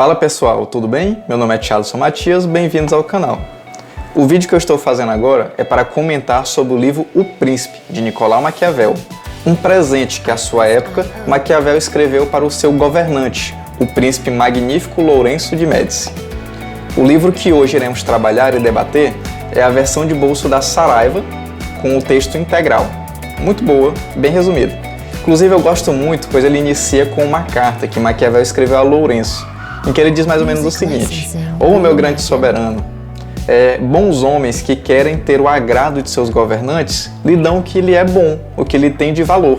Fala pessoal, tudo bem? Meu nome é Thiago Matias, bem-vindos ao canal. O vídeo que eu estou fazendo agora é para comentar sobre o livro O Príncipe, de Nicolau Maquiavel, um presente que à sua época Maquiavel escreveu para o seu governante, o príncipe magnífico Lourenço de Médici. O livro que hoje iremos trabalhar e debater é a versão de bolso da Saraiva, com o texto integral. Muito boa, bem resumida. Inclusive eu gosto muito, pois ele inicia com uma carta que Maquiavel escreveu a Lourenço, em que ele diz mais ou menos o seguinte: "Ô meu grande soberano, bons homens que querem ter o agrado de seus governantes lhe dão o que lhe é bom, o que lhe tem de valor.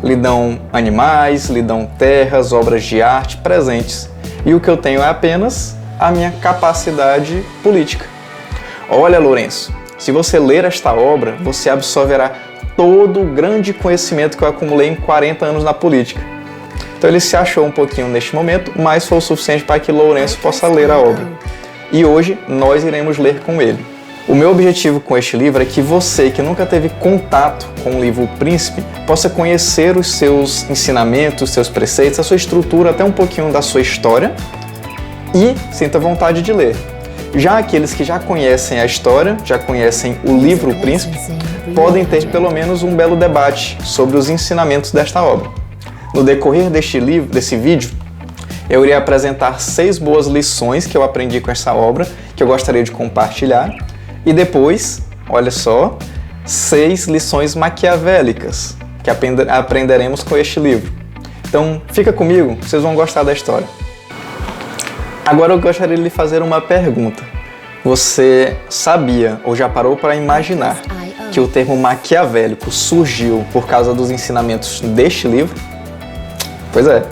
Lhe dão animais, lhe dão terras, obras de arte, presentes. E o que eu tenho é apenas a minha capacidade política. Olha, Lourenço, se você ler esta obra, você absorverá todo o grande conhecimento que eu acumulei em 40 anos na política." Então ele se achou um pouquinho neste momento, mas foi o suficiente para que Lourenço possa ler a obra. E hoje nós iremos ler com ele. O meu objetivo com este livro é que você, que nunca teve contato com o livro O Príncipe, possa conhecer os seus ensinamentos, os seus preceitos, a sua estrutura, até um pouquinho da sua história e sinta vontade de ler. Já aqueles que já conhecem a história, já conhecem o livro O Príncipe, podem ter pelo menos um belo debate sobre os ensinamentos desta obra. No decorrer desse vídeo, eu irei apresentar 6 boas lições que eu aprendi com essa obra, que eu gostaria de compartilhar, e depois, olha só, 6 lições maquiavélicas que aprenderemos com este livro. Então, fica comigo, vocês vão gostar da história. Agora eu gostaria de lhe fazer uma pergunta. Você sabia ou já parou para imaginar que o termo maquiavélico surgiu por causa dos ensinamentos deste livro? Pois é,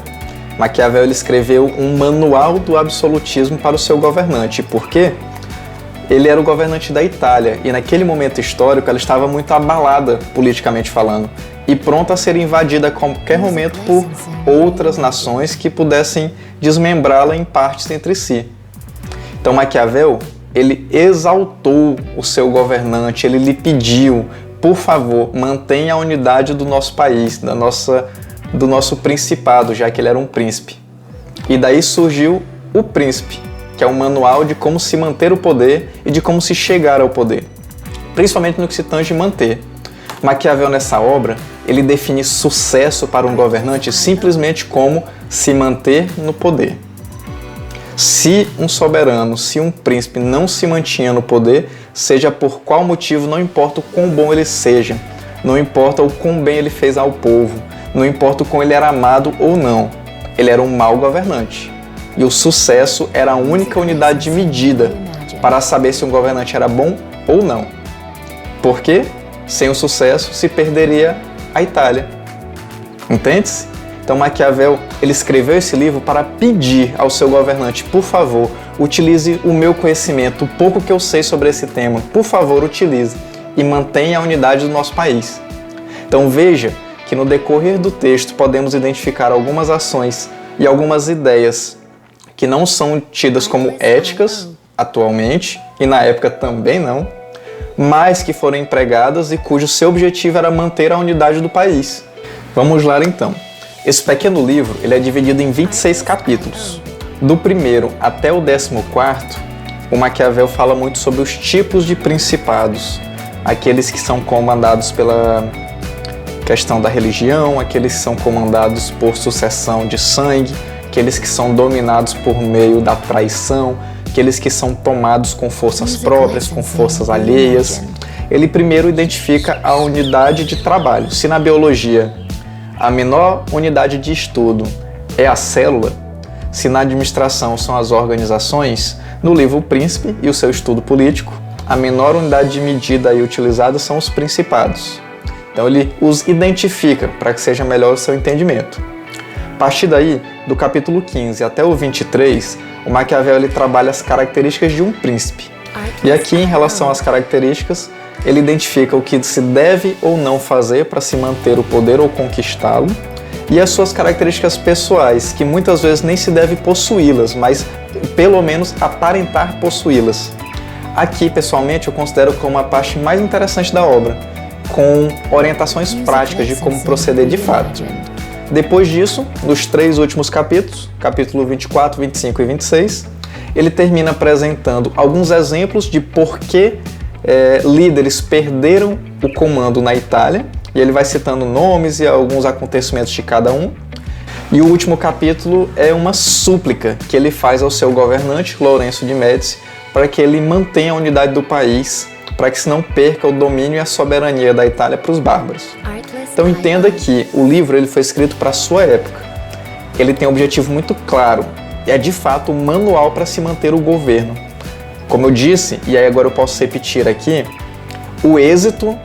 Maquiavel ele escreveu um manual do absolutismo para o seu governante. Por quê? Ele era o governante da Itália e naquele momento histórico ela estava muito abalada, politicamente falando, e pronta a ser invadida a qualquer momento por outras nações que pudessem desmembrá-la em partes entre si. Então Maquiavel, ele exaltou o seu governante, ele lhe pediu: por favor, mantenha a unidade do nosso país, do nosso principado, já que ele era um príncipe. E daí surgiu O Príncipe, que é um manual de como se manter o poder e de como se chegar ao poder, principalmente no que se tange manter. Maquiavel, nessa obra, ele define sucesso para um governante simplesmente como se manter no poder. Se um soberano, se um príncipe não se mantinha no poder, seja por qual motivo, não importa o quão bom ele seja, não importa o quão bem ele fez ao povo, não importa o quão ele era amado ou não, ele era um mau governante. E o sucesso era a única unidade de medida para saber se um governante era bom ou não. Porque, sem o sucesso, se perderia a Itália. Entende-se? Então Maquiavel, ele escreveu esse livro para pedir ao seu governante: por favor, utilize o meu conhecimento, o pouco que eu sei sobre esse tema, por favor, utilize e mantenha a unidade do nosso país. Então veja que no decorrer do texto podemos identificar algumas ações e algumas ideias que não são tidas como éticas atualmente, e na época também não, mas que foram empregadas e cujo seu objetivo era manter a unidade do país. Vamos lá então. Esse pequeno livro ele é dividido em 26 capítulos. Do primeiro até o 14º, o Maquiavel fala muito sobre os tipos de principados, aqueles que são comandados pela questão da religião, aqueles que são comandados por sucessão de sangue, aqueles que são dominados por meio da traição, aqueles que são tomados com forças próprias, com forças alheias. Ele primeiro identifica a unidade de trabalho. Se na biologia a menor unidade de estudo é a célula, se na administração são as organizações, no livro O Príncipe e o seu estudo político, a menor unidade de medida aí utilizada são os principados. Então ele os identifica para que seja melhor o seu entendimento. A partir daí, do capítulo 15 até o 23, o Maquiavel ele trabalha as características de um príncipe. E aqui, em relação às características, ele identifica o que se deve ou não fazer para se manter o poder ou conquistá-lo, e as suas características pessoais, que muitas vezes nem se deve possuí-las, mas pelo menos aparentar possuí-las. Aqui, pessoalmente, eu considero como a parte mais interessante da obra, com orientações práticas de como proceder de fato. Depois disso, nos 3 últimos capítulos, capítulo 24, 25 e 26, ele termina apresentando alguns exemplos de por que líderes perderam o comando na Itália, e ele vai citando nomes e alguns acontecimentos de cada um. E o último capítulo é uma súplica que ele faz ao seu governante, Lourenço de Médici, para que ele mantenha a unidade do país, para que se não perca o domínio e a soberania da Itália para os bárbaros. Então entenda que o livro ele foi escrito para a sua época. Ele tem um objetivo muito claro, é de fato um manual para se manter o governo. Como eu disse, e aí agora eu posso repetir aqui, o êxito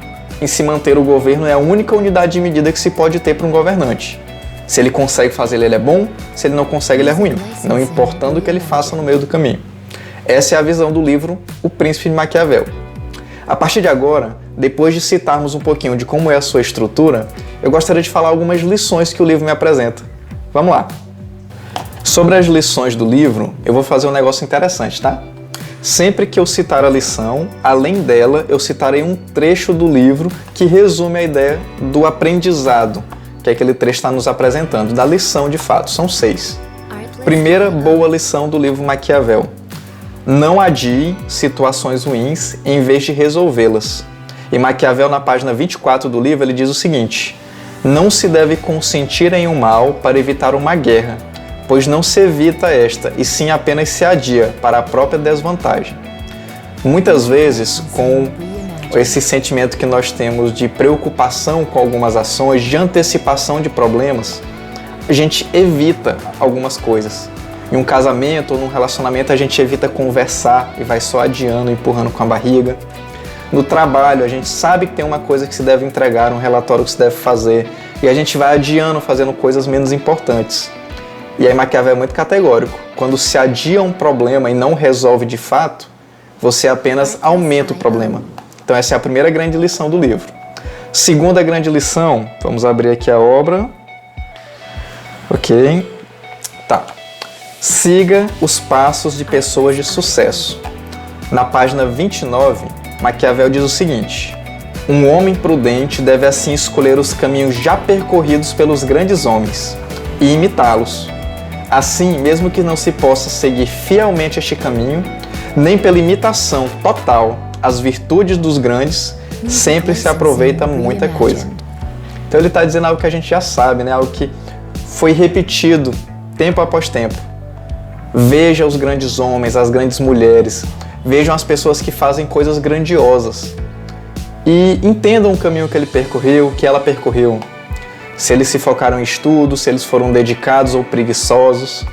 em se manter o governo é a única unidade de medida que se pode ter para um governante. Se ele consegue fazer, ele é bom, se ele não consegue, ele é ruim, não importando o que ele faça no meio do caminho. Essa é a visão do livro O Príncipe de Maquiavel. A partir de agora, depois de citarmos um pouquinho de como é a sua estrutura, eu gostaria de falar algumas lições que o livro me apresenta. Vamos lá! Sobre as lições do livro, eu vou fazer um negócio interessante, tá? Sempre que eu citar a lição, além dela, eu citarei um trecho do livro que resume a ideia do aprendizado que aquele trecho está nos apresentando, da lição de fato. São 6. Primeira boa lição do livro Maquiavel. Não adie situações ruins em vez de resolvê-las. E Maquiavel, na página 24 do livro, ele diz o seguinte: não se deve consentir em um mal para evitar uma guerra, pois não se evita esta, e sim apenas se adia para a própria desvantagem. Muitas vezes, com esse sentimento que nós temos de preocupação com algumas ações, de antecipação de problemas, a gente evita algumas coisas. Em um casamento ou num relacionamento, a gente evita conversar e vai só adiando, empurrando com a barriga. No trabalho, a gente sabe que tem uma coisa que se deve entregar, um relatório que se deve fazer, e a gente vai adiando, fazendo coisas menos importantes. E aí Maquiavel é muito categórico. Quando se adia um problema e não resolve de fato, você apenas aumenta o problema. Então essa é a primeira grande lição do livro. Segunda grande lição, vamos abrir aqui a obra. Ok. Tá. Siga os passos de pessoas de sucesso. Na página 29, Maquiavel diz o seguinte: um homem prudente deve assim escolher os caminhos já percorridos pelos grandes homens e imitá-los. Assim, mesmo que não se possa seguir fielmente este caminho, nem pela imitação total às virtudes dos grandes, sempre se aproveita muita coisa. Então ele está dizendo algo que a gente já sabe, né? Algo que foi repetido tempo após tempo. Veja os grandes homens, as grandes mulheres, vejam as pessoas que fazem coisas grandiosas e entendam o caminho que ele percorreu, que ela percorreu. Se eles se focaram em estudo, se eles foram dedicados ou preguiçosos.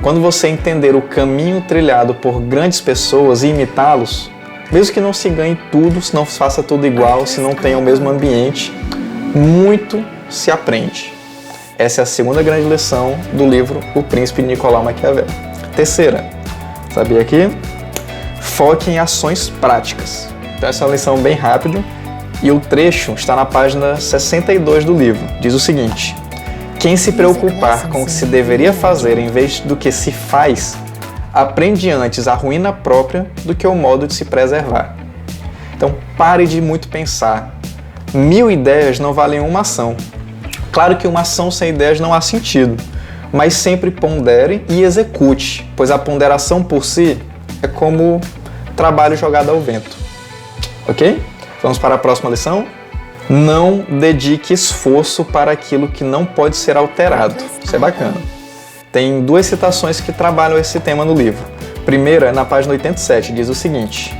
Quando você entender o caminho trilhado por grandes pessoas e imitá-los, mesmo que não se ganhe tudo, se não faça tudo igual, se não tenha o mesmo ambiente, muito se aprende. Essa é a segunda grande lição do livro O Príncipe de Nicolau Maquiavel. Terceira, sabia aqui? Foque em ações práticas. Então essa é uma lição bem rápida e o trecho está na página 62 do livro. Diz o seguinte: quem se preocupar com o que se deveria fazer em vez do que se faz, aprende antes a ruína própria do que o modo de se preservar. Então pare de muito pensar. 1000 ideias não valem uma ação. Claro que uma ação sem ideias não há sentido, mas sempre pondere e execute, pois a ponderação por si é como trabalho jogado ao vento. Ok? Vamos para a próxima lição? Não dedique esforço para aquilo que não pode ser alterado. Isso é bacana. Tem 2 citações que trabalham esse tema no livro. Primeira é na página 87, diz o seguinte: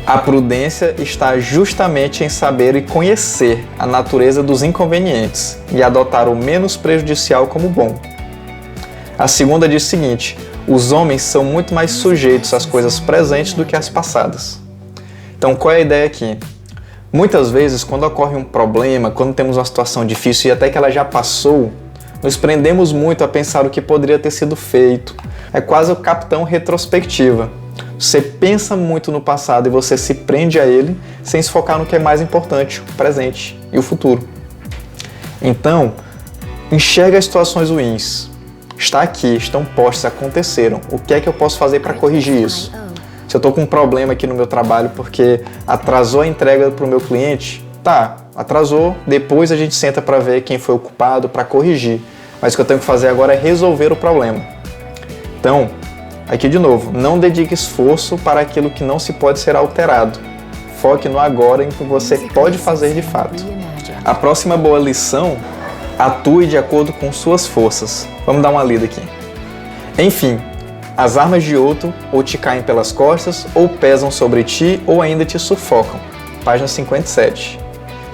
a prudência está justamente em saber e conhecer a natureza dos inconvenientes e adotar o menos prejudicial como bom. A segunda diz o seguinte: os homens são muito mais sujeitos às coisas presentes do que às passadas. Então, qual é a ideia aqui? Muitas vezes, quando ocorre um problema, quando temos uma situação difícil e até que ela já passou, nos prendemos muito a pensar o que poderia ter sido feito. É quase o capitão retrospectiva. Você pensa muito no passado e você se prende a ele sem se focar no que é mais importante, o presente e o futuro. Então, enxerga as situações ruins. Está aqui, estão postas, aconteceram. O que é que eu posso fazer para corrigir isso? Se eu estou com um problema aqui no meu trabalho porque atrasou a entrega para o meu cliente, tá, atrasou, depois a gente senta para ver quem foi o culpado, para corrigir. Mas o que eu tenho que fazer agora é resolver o problema. Então, aqui de novo, não dedique esforço para aquilo que não se pode ser alterado. Foque no agora em que você pode fazer de fato. A próxima boa lição: atue de acordo com suas forças. Vamos dar uma lida aqui. Enfim, as armas de outro ou te caem pelas costas, ou pesam sobre ti, ou ainda te sufocam. Página 57.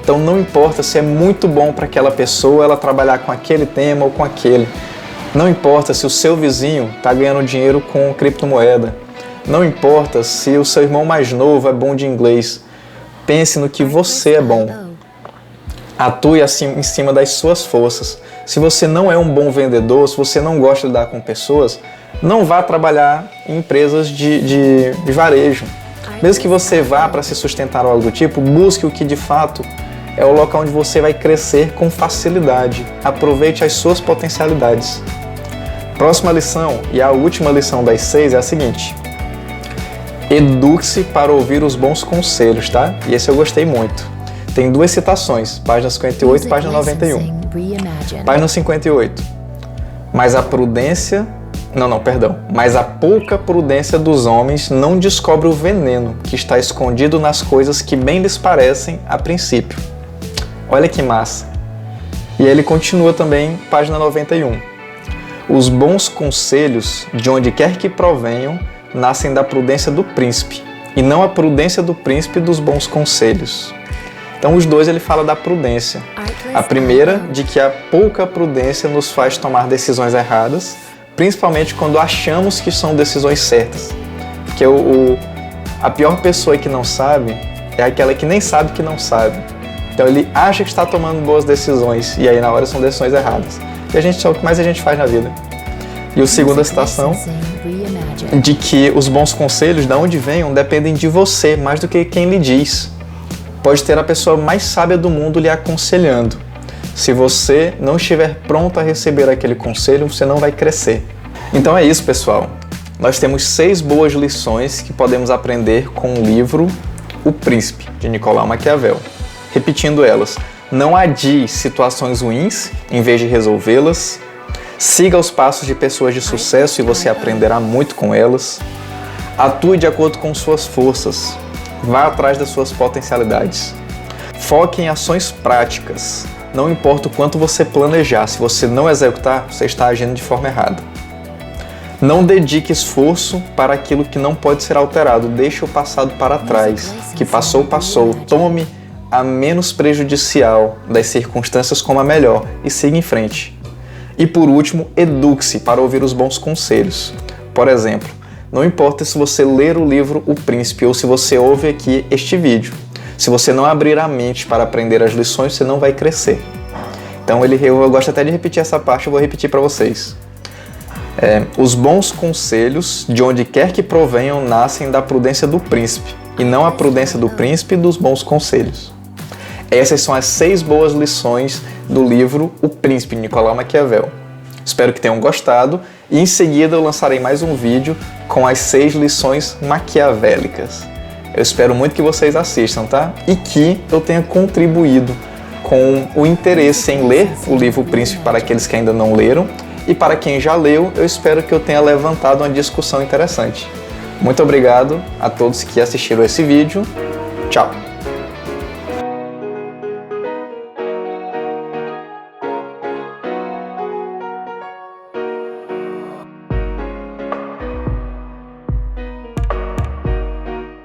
Então não importa se é muito bom para aquela pessoa ela trabalhar com aquele tema ou com aquele. Não importa se o seu vizinho está ganhando dinheiro com criptomoeda. Não importa se o seu irmão mais novo é bom de inglês. Pense no que você é bom. Atue assim em cima das suas forças. Se você não é um bom vendedor, se você não gosta de lidar com pessoas, não vá trabalhar em empresas de varejo. Mesmo que você vá para se sustentar ou algo do tipo, busque o que de fato é o local onde você vai crescer com facilidade. Aproveite as suas potencialidades. Próxima lição, e a última lição das 6, é a seguinte: eduque-se para ouvir os bons conselhos, tá? E esse eu gostei muito. Tem duas citações, página 58 e página 91. Página 58. Mas a pouca prudência dos homens não descobre o veneno que está escondido nas coisas que bem lhes parecem a princípio. Olha que massa. E aí ele continua também, página 91. Os bons conselhos, de onde quer que provenham, nascem da prudência do príncipe, e não a prudência do príncipe dos bons conselhos. Então os dois ele fala da prudência. A primeira, de que a pouca prudência nos faz tomar decisões erradas, principalmente quando achamos que são decisões certas. Porque a pior pessoa que não sabe é aquela que nem sabe que não sabe. Então ele acha que está tomando boas decisões e aí na hora são decisões erradas. E a gente é o que mais a gente faz na vida. E o segundo, a citação, de que os bons conselhos, de onde venham, dependem de você mais do que quem lhe diz. Pode ter a pessoa mais sábia do mundo lhe aconselhando. Se você não estiver pronto a receber aquele conselho, você não vai crescer. Então é isso, pessoal. Nós temos 6 boas lições que podemos aprender com o livro O Príncipe, de Nicolau Maquiavel. Repetindo elas: não adie situações ruins em vez de resolvê-las. Siga os passos de pessoas de sucesso e você aprenderá muito com elas. Atue de acordo com suas forças. Vá atrás das suas potencialidades. Foque em ações práticas. Não importa o quanto você planejar, se você não executar, você está agindo de forma errada. Não dedique esforço para aquilo que não pode ser alterado. Deixe o passado para trás. Que passou, passou. Tome a menos prejudicial das circunstâncias como a melhor e siga em frente. E por último, eduque-se para ouvir os bons conselhos. Por exemplo, não importa se você ler o livro O Príncipe ou se você ouve aqui este vídeo. Se você não abrir a mente para aprender as lições, você não vai crescer. Então eu gosto até de repetir essa parte, eu vou repetir para vocês. Os bons conselhos, de onde quer que provenham, nascem da prudência do príncipe, e não a prudência do príncipe dos bons conselhos. Essas são as 6 boas lições do livro O Príncipe, de Nicolau Maquiavel. Espero que tenham gostado, e em seguida eu lançarei mais um vídeo com as 6 lições maquiavélicas. Eu espero muito que vocês assistam, tá? E que eu tenha contribuído com o interesse em ler o livro O Príncipe para aqueles que ainda não leram. E para quem já leu, eu espero que eu tenha levantado uma discussão interessante. Muito obrigado a todos que assistiram esse vídeo. Tchau!